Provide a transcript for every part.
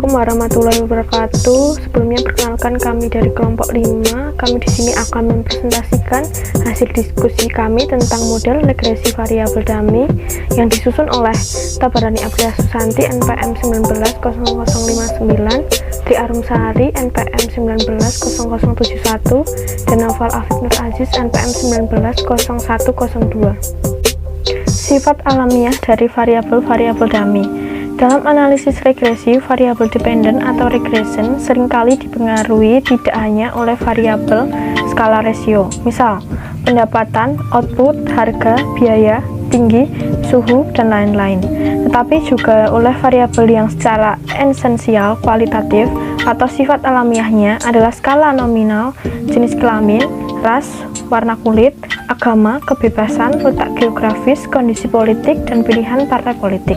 Assalamualaikum warahmatullahi wabarakatuh. Sebelumnya perkenalkan, kami dari kelompok 5. Kami di sini akan mempresentasikan hasil diskusi kami tentang model regresi variabel dummy yang disusun oleh Tabarani Aprilia Susanti NPM 190059, Tri Arumsari NPM 190071, dan Naufal Afif Nur Aziz NPM 190102. Sifat alamiah dari variabel-variabel dummy. Dalam analisis regresi, variabel dependent atau regression seringkali dipengaruhi tidak hanya oleh variabel skala rasio, misal pendapatan, output, harga, biaya, tinggi, suhu, dan lain-lain, tetapi juga oleh variabel yang secara esensial kualitatif atau sifat alamiahnya adalah skala nominal, jenis kelamin, ras, warna kulit, agama, kebebasan, letak geografis, kondisi politik, dan pilihan partai politik.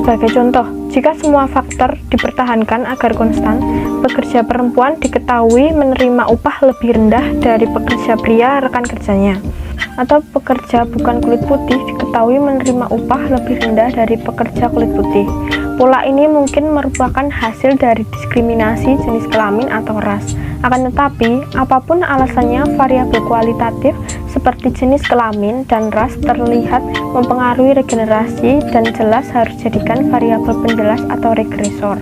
Sebagai contoh, jika semua faktor dipertahankan agar konstan, pekerja perempuan diketahui menerima upah lebih rendah dari pekerja pria rekan kerjanya, atau pekerja bukan kulit putih diketahui menerima upah lebih rendah dari pekerja kulit putih. Pola ini mungkin merupakan hasil dari diskriminasi jenis kelamin atau ras. Akan tetapi, apapun alasannya, variabel kualitatif seperti jenis kelamin dan ras terlihat mempengaruhi regenerasi dan jelas harus jadikan variabel penjelas atau regresor.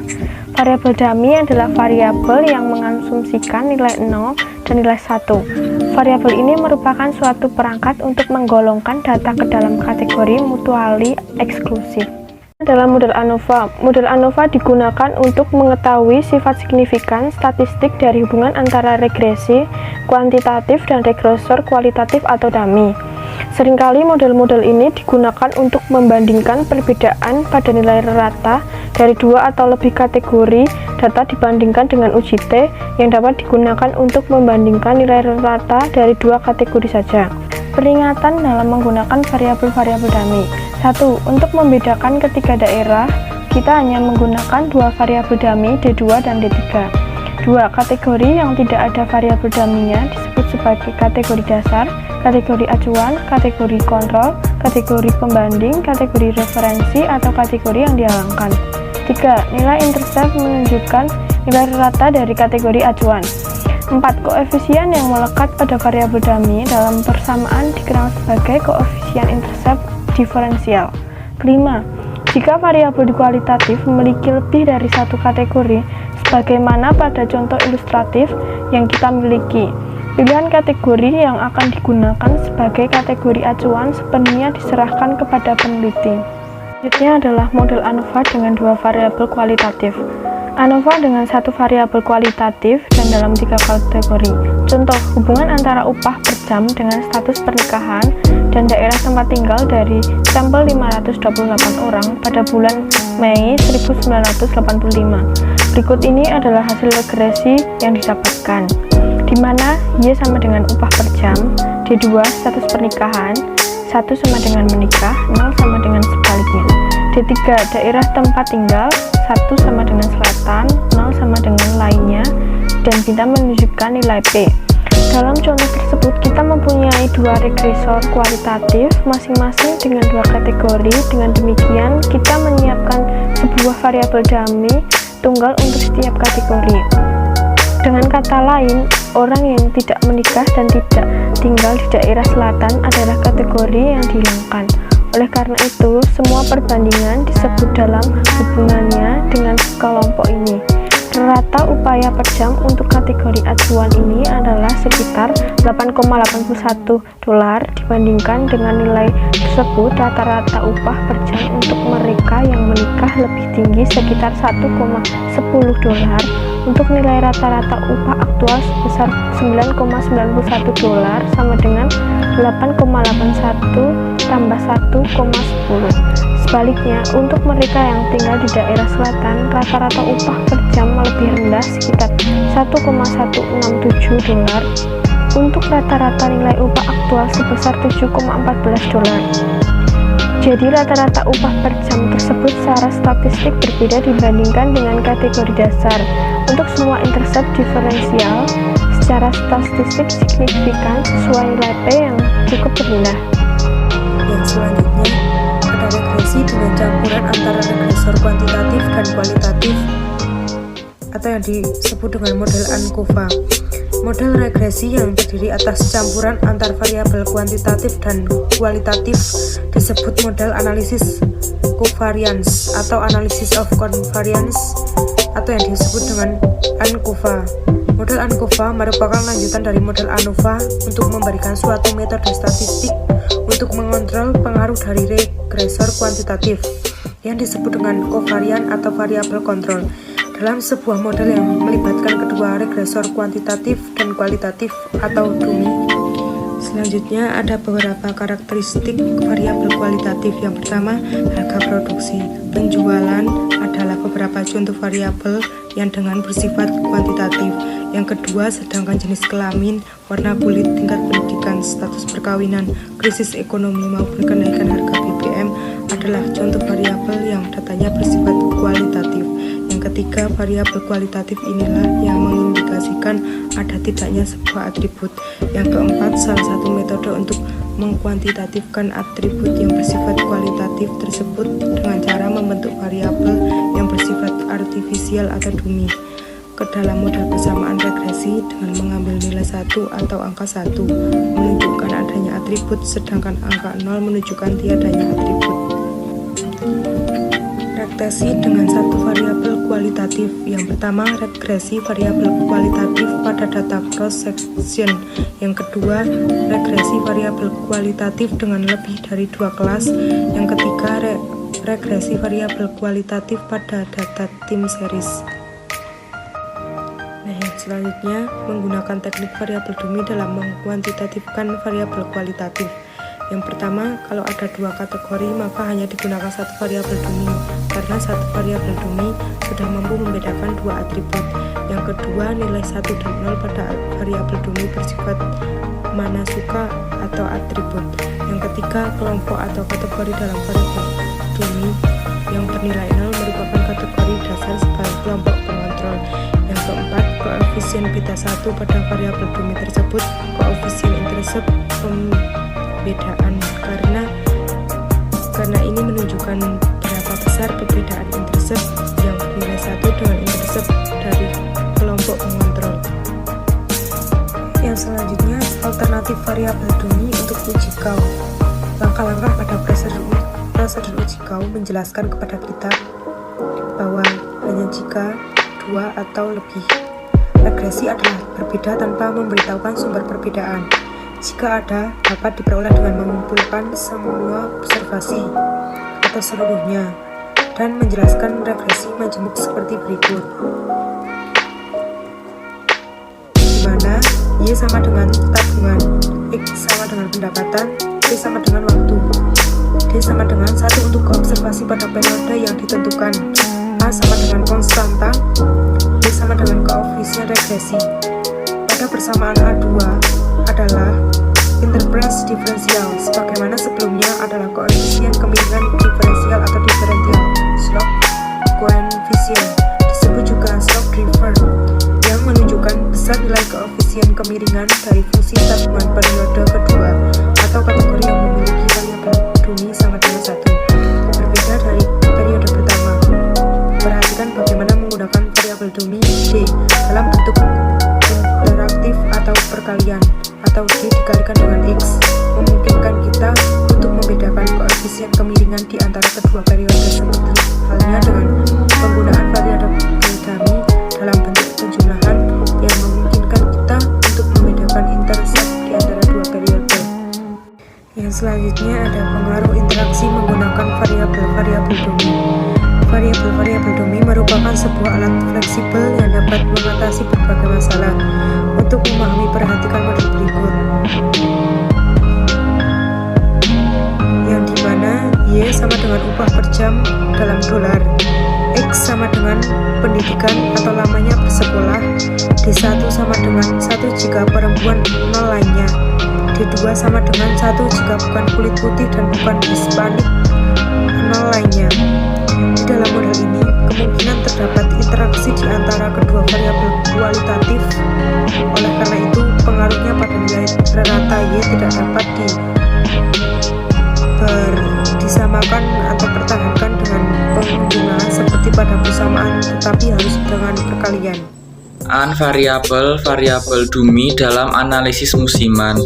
Variabel dummy adalah variabel yang mengasumsikan nilai 0 dan nilai 1. Variabel ini merupakan suatu perangkat untuk menggolongkan data ke dalam kategori mutually eksklusif. Dalam model ANOVA digunakan untuk mengetahui sifat signifikan statistik dari hubungan antara regresi kuantitatif dan regresor kualitatif atau dummy. Seringkali model-model ini digunakan untuk membandingkan perbedaan pada nilai rata dari dua atau lebih kategori data dibandingkan dengan uji T yang dapat digunakan untuk membandingkan nilai rata dari dua kategori saja. Peringatan dalam menggunakan variabel-variabel dummy. 1. Untuk membedakan ketiga daerah, kita hanya menggunakan dua variabel dummy D2 dan D3. 2. Kategori yang tidak ada variabel dummy-nya disebut sebagai kategori dasar, kategori acuan, kategori kontrol, kategori pembanding, kategori referensi, atau kategori yang dihalangkan. 3. Nilai intercept menunjukkan nilai rata dari kategori acuan. 4. Koefisien yang melekat pada variabel dummy dalam persamaan dikenal sebagai koefisien intercept diferensial. 5. Jika variabel kualitatif memiliki lebih dari satu kategori, sebagaimana pada contoh ilustratif yang kita miliki, pilihan kategori yang akan digunakan sebagai kategori acuan sepenuhnya diserahkan kepada peneliti. Selanjutnya adalah model ANOVA dengan dua variabel kualitatif. ANOVA dengan satu variabel kualitatif dan dalam tiga kategori. Contoh, hubungan antara upah per jam dengan status pernikahan dan daerah tempat tinggal dari sampel 528 orang pada bulan Mei 1985. Berikut ini adalah hasil regresi yang didapatkan, di mana Y sama dengan upah per jam, D2 status pernikahan, 1 sama dengan menikah, 0 sama dengan sebaliknya. D3 daerah tempat tinggal, 1 sama dengan selatan, 0 sama dengan lainnya, dan kita menunjukkan nilai P. Dalam contoh tersebut, kita mempunyai dua regresor kualitatif masing-masing dengan dua kategori. Dengan demikian, kita menyiapkan sebuah variabel dummy tunggal untuk setiap kategori. Dengan kata lain, orang yang tidak menikah dan tidak tinggal di daerah selatan adalah kategori yang dihilangkan. Oleh karena itu, semua perbandingan disebut dalam hubungannya dengan kelompok ini. Rata upaya per jam untuk kategori acuan ini adalah sekitar $8,81 dibandingkan dengan nilai tersebut. Rata-rata upah per jam untuk mereka yang menikah lebih tinggi sekitar $1,10. Untuk nilai rata-rata upah aktual sebesar $9,91 sama dengan 8,81 tambah 1,10. Sebaliknya, untuk mereka yang tinggal di daerah selatan, rata-rata upah per jam lebih rendah sekitar $1,167. Untuk rata-rata nilai upah aktual sebesar $7,14. Jadi rata-rata upah per jam tersebut secara statistik berbeda dibandingkan dengan kategori dasar. Untuk semua intercept diferensial secara statistik signifikan sesuai nilai P yang cukup rendah. Dan selanjutnya ada regresi dengan campuran antara regresor kuantitatif dan kualitatif. atau yang disebut dengan model ANCOVA. Model regresi yang terdiri atas campuran antar variabel kuantitatif dan kualitatif disebut model analisis covariance atau analysis of covariance atau yang disebut dengan ANCOVA. Model ANCOVA merupakan lanjutan dari model ANOVA untuk memberikan suatu metode statistik untuk mengontrol pengaruh dari regresor kuantitatif yang disebut dengan covarian atau variabel kontrol dalam sebuah model yang melibatkan kedua regresor kuantitatif dan kualitatif atau dummy. Selanjutnya ada beberapa karakteristik variabel kualitatif. Yang pertama, harga produksi. Penjualan adalah beberapa contoh variabel yang dengan bersifat kuantitatif. Yang kedua, sedangkan jenis kelamin, warna kulit, tingkat pendidikan, status perkawinan, krisis ekonomi maupun kenaikan harga BBM adalah contoh variabel yang datanya bersifat kualitatif. Yang ketiga, variabel kualitatif inilah yang mengindikasikan ada tidaknya sebuah atribut. Yang keempat, salah satu metode untuk mengkuantitatifkan atribut yang bersifat kualitatif tersebut dengan cara membentuk variabel yang bersifat artifisial atau dummy ke dalam model persamaan regresi dengan mengambil nilai 1 atau angka 1 menunjukkan adanya atribut, sedangkan angka 0 menunjukkan tiadanya atribut. Regresi dengan satu variabel kualitatif. Yang pertama, regresi variabel kualitatif pada data cross section. Yang kedua, regresi variabel kualitatif dengan lebih dari 2 kelas. Yang ketiga, regresi variabel kualitatif pada data time series. Nah, yang selanjutnya menggunakan teknik variabel dummy dalam mengkuantitatifkan variabel kualitatif. Yang pertama, kalau ada 2 kategori maka hanya digunakan satu variabel dummy karena satu variabel dummy sudah mampu membedakan 2 atribut. Yang kedua, nilai 1 dan 0 pada variabel dummy bersifat mana suka atau atribut. Yang ketiga, kelompok atau kategori dalam variabel dummy yang bernilai 0 merupakan kategori dasar sebagai kelompok pengontrol. Yang keempat, koefisien beta 1 pada variabel dummy tersebut koefisien intercept pembedaan karena ini menunjukkan berapa besar perbedaan intercept yang bernilai 1 dengan intercept dari kelompok pengontrol. Yang selanjutnya, alternatif variabel dummy untuk uji kau. Langkah-langkah pada prosedur uji kau menjelaskan kepada kita bahwa hanya jika 2 atau lebih regresi adalah berbeda tanpa memberitahukan sumber perbedaan. Jika ada, dapat diperoleh dengan mengumpulkan semua observasi atau seluruhnya dan menjelaskan regresi majemuk seperti berikut, di mana Y sama dengan tabungan, X sama dengan pendapatan, Y sama dengan waktu, D sama dengan 1 untuk observasi pada periode yang ditentukan, A sama dengan konstanta, D sama dengan koefisien regresi. Pada persamaan A2 adalah interpres diferensial, sebagaimana sebelumnya adalah koefisien kemiringan diferensial atau differential slope coefficient, disebut juga slope driver, yang menunjukkan besar nilai koefisien kemiringan dari fungsi tabungan periode kedua atau kategori yang memiliki variabel dummy sama dengan 1, berbeda dari periode pertama. Perhatikan bagaimana menggunakan variabel dummy D dalam bentuk interaktif atau perkalian, atau D dikalikan dengan X memungkinkan kita untuk membedakan koefisien kemiringan di antara kedua periode, seperti halnya dengan penggunaan variabel dummy dalam bentuk penjumlahan yang memungkinkan kita untuk membedakan intercept di antara dua periode. Yang selanjutnya ada pengaruh interaksi menggunakan variabel dummy. Variabel dummy merupakan sebuah alat fleksibel yang dapat mengatasi berbagai masalah. Untuk memahami, perhatikan model berikut, yang dimana Y sama dengan upah per jam dalam dolar, X sama dengan pendidikan atau lamanya bersekolah, D1 sama dengan 1 jika perempuan 0 lainnya, D2 sama dengan 1 jika bukan kulit putih dan bukan Hispanik 0 lainnya. Di dalam model ini, kemungkinan terdapat interaksi di antara kedua variabel kualitatif. Oleh karena itu, pengaruhnya pada nilai rata Y tidak dapat disamakan atau pertahankan dengan penggunaan seperti pada persamaan, tetapi harus dengan perkalian. Variabel dummy dalam analisis musiman.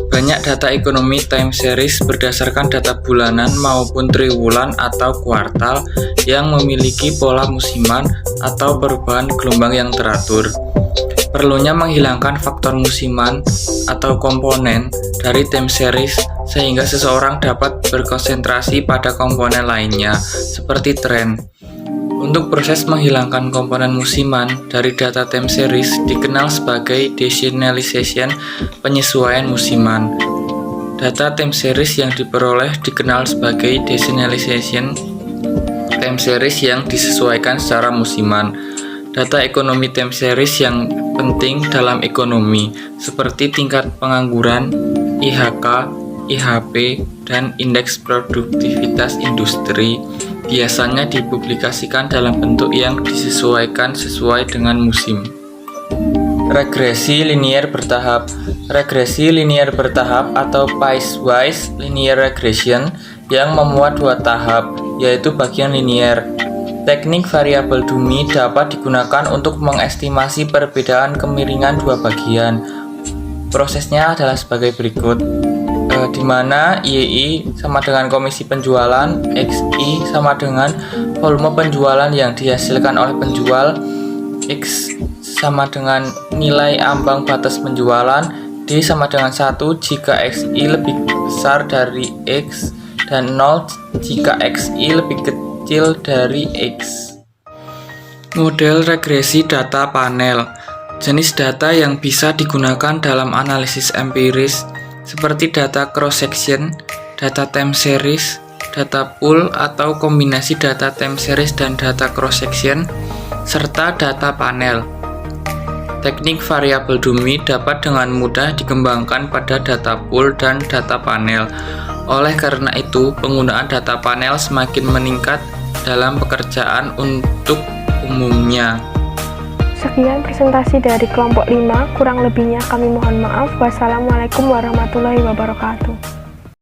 Banyak data ekonomi time series berdasarkan data bulanan maupun triwulan atau kuartal yang memiliki pola musiman atau perubahan gelombang yang teratur. Perlunya menghilangkan faktor musiman atau komponen dari time series sehingga seseorang dapat berkonsentrasi pada komponen lainnya, seperti tren. Untuk proses menghilangkan komponen musiman dari data time series dikenal sebagai decentralization, penyesuaian musiman. Data time series yang diperoleh dikenal sebagai decentralization time series yang disesuaikan secara musiman. Data ekonomi time series yang penting dalam ekonomi, seperti tingkat pengangguran, IHK, IHP, dan indeks produktivitas industri, biasanya dipublikasikan dalam bentuk yang disesuaikan sesuai dengan musim. Regresi linier bertahap. Regresi linier bertahap atau piecewise linear regression yang memuat dua tahap, yaitu bagian linier. Teknik variabel dummy dapat digunakan untuk mengestimasi perbedaan kemiringan dua bagian. Prosesnya adalah sebagai berikut, di mana YI sama dengan komisi penjualan, XI sama dengan volume penjualan yang dihasilkan oleh penjual, X sama dengan nilai ambang batas penjualan, D sama dengan 1 jika XI lebih besar dari X, dan 0 jika XI lebih kecil dari X. Model regresi data panel. Jenis data yang bisa digunakan dalam analisis empiris seperti data cross-section, data time series, data pool atau kombinasi data time series dan data cross-section, serta data panel. Teknik variabel dummy dapat dengan mudah dikembangkan pada data pool dan data panel. Oleh karena itu, penggunaan data panel semakin meningkat dalam pekerjaan untuk umumnya. Sekian presentasi dari kelompok 5, kurang lebihnya kami mohon maaf. Wassalamualaikum warahmatullahi wabarakatuh.